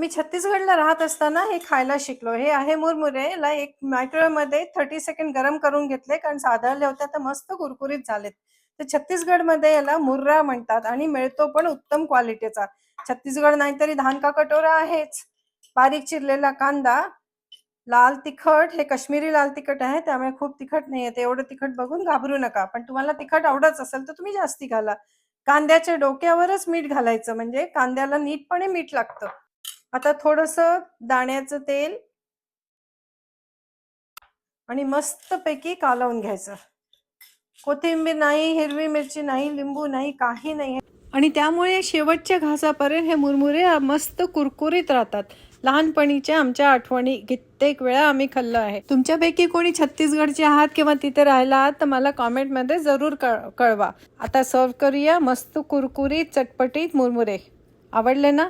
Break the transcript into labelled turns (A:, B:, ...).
A: मी छत्तीसगडला राहत असताना हे खायला शिकलो. हे आहे मुरमुरे. याला एक मायक्रोवेव्हमध्ये 30 सेकंड गरम करून घेतले, कारण साधारले होते तर मस्त कुरकुरीत झालेत. तर छत्तीसगडमध्ये याला मुर्रा म्हणतात आणि मिळतो पण उत्तम क्वालिटीचा. छत्तीसगड नाहीतरी धान का कटोरा आहेच. बारीक चिरलेला कांदा, लाल तिखट, हे काश्मीरी लाल तिखट आहे त्यामुळे खूप तिखट नाहीये. ते एवढं तिखट बघून घाबरू नका, पण तुम्हाला तिखट आवडत असेल तर तुम्ही जास्ती घाला. कांद्याच्या डोक्यावरच मीठ घालायचं, म्हणजे कांद्याला नीटपणे मीठ लागतं. आता थोडंसं दाण्याचं तेल आणि मस्तपैकी कालवून घ्यायचं. कोथिंबीर नाही, हिरवी मिरची नाही, लिंबू नाही, काही नाही. आणि त्यामुळे शेवटच्या घासापर्यंत हे मुरमुरे मस्त कुरकुरीत राहतात. लहानपणीच्या आमच्या आठवणी कित्येक वेळा आम्ही खाल्लं आहे. तुमच्यापैकी कोणी छत्तीसगडचे आहात किंवा तिथे राहिला आहात तर मला कॉमेंटमध्ये जरूर कळवा. आता सर्व करूया मस्त कुरकुरीत चटपटीत मुरमुरे. आवडले ना?